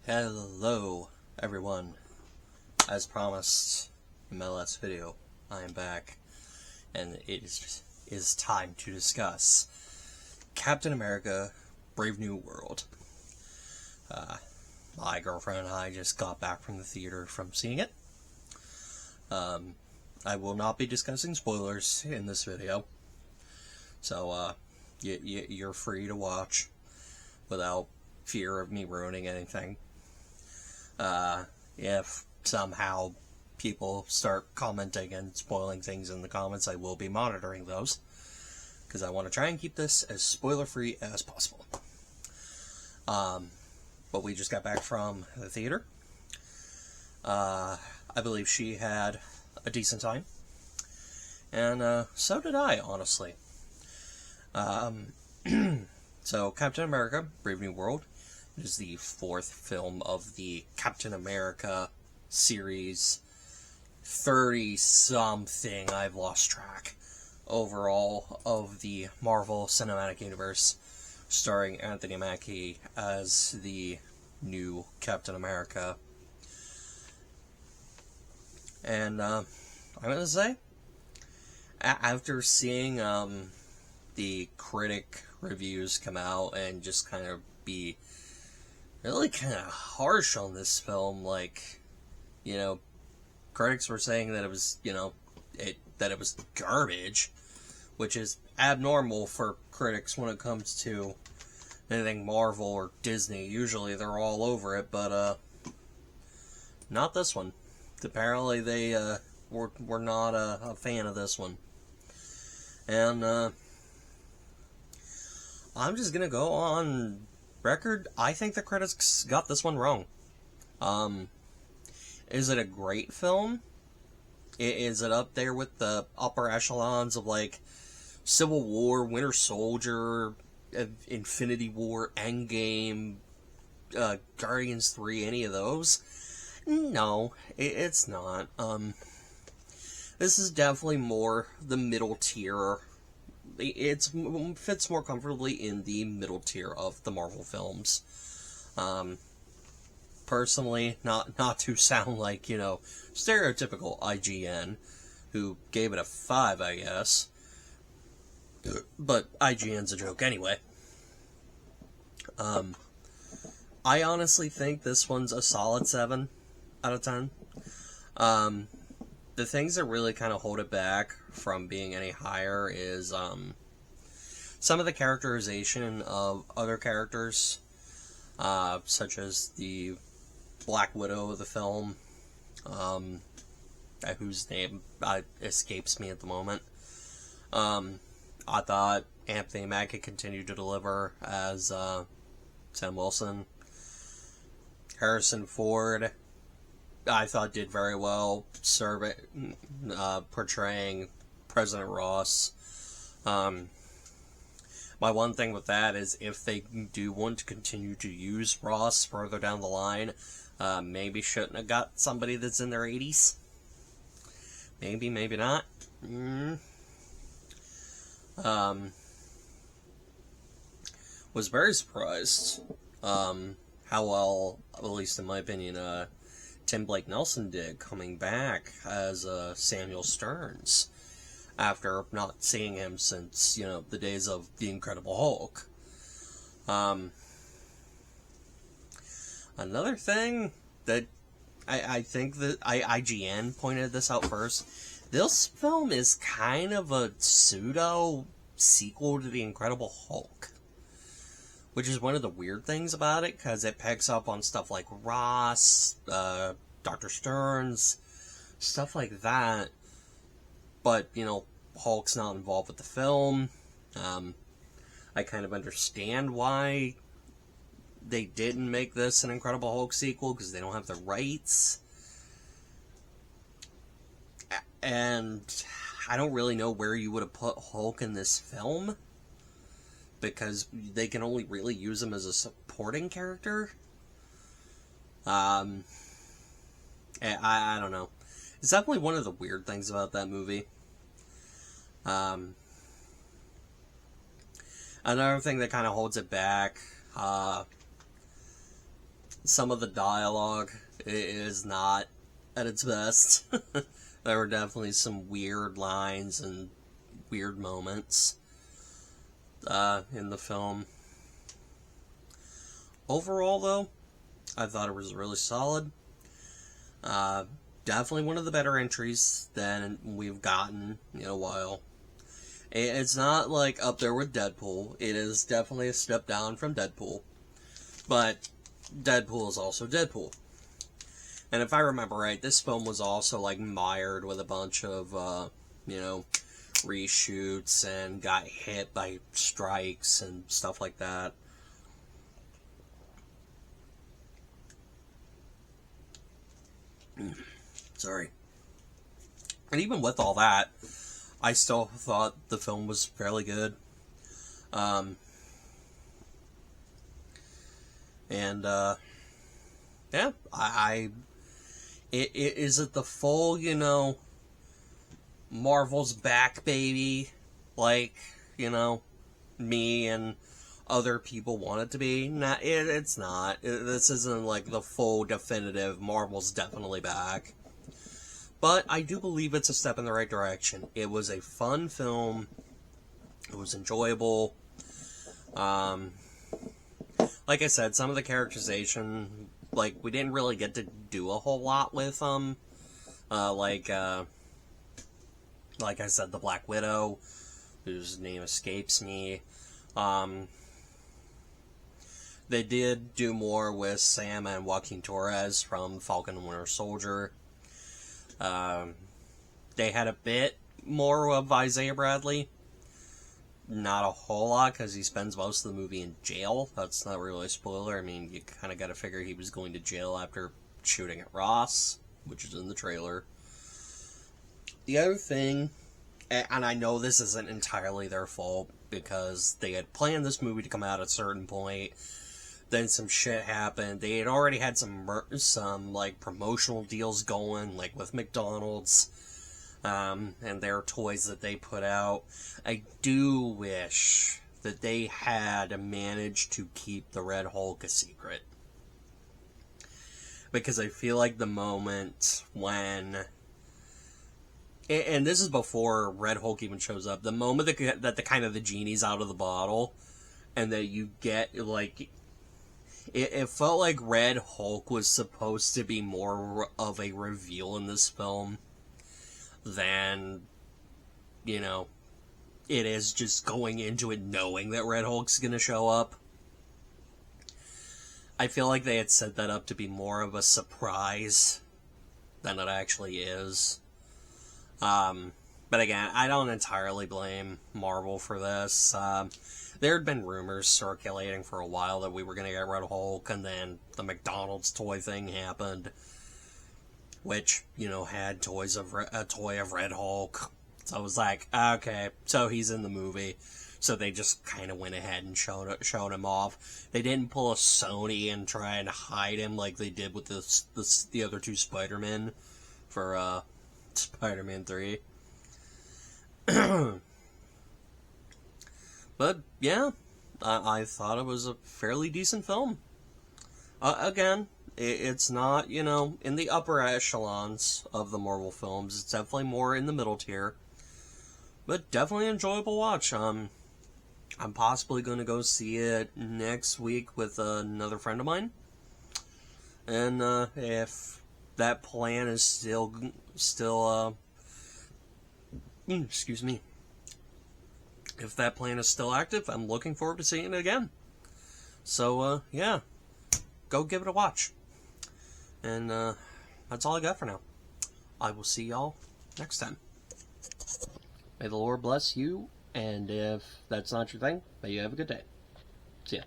Hello, everyone. As promised in my last video, I am back, and it is time to discuss Captain America: Brave New World. My girlfriend and I just got back from the theater from seeing it. I will not be discussing spoilers in this video, so you're free to watch without fear of me ruining anything. If somehow people start commenting and spoiling things in the comments, I will be monitoring those, because I want to try and keep this as spoiler-free as possible. But we just got back from the theater. I believe she had a decent time, and so did I, honestly. So, Captain America: Brave New World is the fourth film of the Captain America series. 30-something, I've lost track, overall, of the Marvel Cinematic Universe, starring Anthony Mackie as the new Captain America. And, I'm gonna say, after seeing, the critic reviews come out and just kind of be really kind of harsh on this film, like, critics were saying that it was, that it was garbage, which is abnormal for critics when it comes to anything Marvel or Disney. Usually they're all over it, but, not this one. Apparently they, were not a fan of this one. And, I'm just gonna go on record. I think the critics got this one wrong. Is it a great film? Is it up there with the upper echelons of, like, Civil War, Winter Soldier, Infinity War, Endgame, Guardians 3, any of those? No, it's not. This is definitely more the middle tier. It fits more comfortably in the middle tier of the Marvel films. Personally, not to sound like, stereotypical IGN, who gave it a 5, I guess. But IGN's a joke anyway. I honestly think this one's a solid 7 out of 10. The things that really kind of hold it back from being any higher is some of the characterization of other characters, such as the Black Widow of the film, whose name escapes me at the moment. I thought Anthony Mackie continued to deliver as Sam Wilson. Harrison Ford, I thought, did very well portraying President Ross. My one thing with that is, if they do want to continue to use Ross further down the line, maybe shouldn't have got somebody that's in their 80s. Maybe not. Was very surprised how well, at least in my opinion, Tim Blake Nelson did, coming back as Samuel Stearns, after not seeing him since, the days of The Incredible Hulk. Another thing that I think that IGN pointed this out first, this film is kind of a pseudo sequel to The Incredible Hulk, which is one of the weird things about it, because it picks up on stuff like Ross, Dr. Stearns, stuff like that, but, Hulk's not involved with the film. I kind of understand why they didn't make this an Incredible Hulk sequel, because they don't have the rights. And I don't really know where you would have put Hulk in this film, because they can only really use him as a supporting character. I don't know. It's definitely one of the weird things about that movie. Another thing that kind of holds it back some of the dialogue is not at its best. There were definitely some weird lines and weird moments in the film. Overall, though, I thought it was really solid. Definitely one of the better entries than we've gotten in a while. It's not like up there with Deadpool. It is definitely a step down from Deadpool. But Deadpool is also Deadpool. And if I remember right, this film was also like mired with a bunch of, reshoots and got hit by strikes and stuff like that. Sorry. And even with all that, I still thought the film was fairly good. Is it the full, Marvel's back, baby, like, me and other people want it to be? It's not. This isn't like the full definitive Marvel's definitely back. But I do believe it's a step in the right direction. It was a fun film. It was enjoyable. Like I said, some of the characterization, like, we didn't really get to do a whole lot with them. Like I said, the Black Widow, whose name escapes me. They did do more with Sam and Joaquin Torres from Falcon and Winter Soldier. They had a bit more of Isaiah Bradley. Not a whole lot, because he spends most of the movie in jail. That's not really a spoiler. I mean, you kind of got to figure he was going to jail after shooting at Ross, which is in the trailer. The other thing, and I know this isn't entirely their fault, because they had planned this movie to come out at a certain point, then some shit happened. They had already had some like promotional deals going, like with McDonald's, and their toys that they put out. I do wish that they had managed to keep the Red Hulk a secret, because I feel like the moment when, and this is before Red Hulk even shows up, the moment that the kind of the genie's out of the bottle, and that you get, like, it felt like Red Hulk was supposed to be more of a reveal in this film than, it is just going into it knowing that Red Hulk's gonna show up. I feel like they had set that up to be more of a surprise than it actually is. But again, I don't entirely blame Marvel for this. There had been rumors circulating for a while that we were going to get Red Hulk, and then the McDonald's toy thing happened, which, had a toy of Red Hulk. So I was like, okay, so he's in the movie. So they just kind of went ahead and showed him off. They didn't pull a Sony and try and hide him like they did with the other two Spider-Men for Spider-Man 3. But, yeah, I thought it was a fairly decent film. Again, it's not, in the upper echelons of the Marvel films. It's definitely more in the middle tier. But definitely enjoyable watch. I'm possibly going to go see it next week with another friend of mine. And if that plan is still excuse me. If that plan is still active, I'm looking forward to seeing it again. So, yeah. Go give it a watch. And, that's all I got for now. I will see y'all next time. May the Lord bless you, and if that's not your thing, may you have a good day. See ya.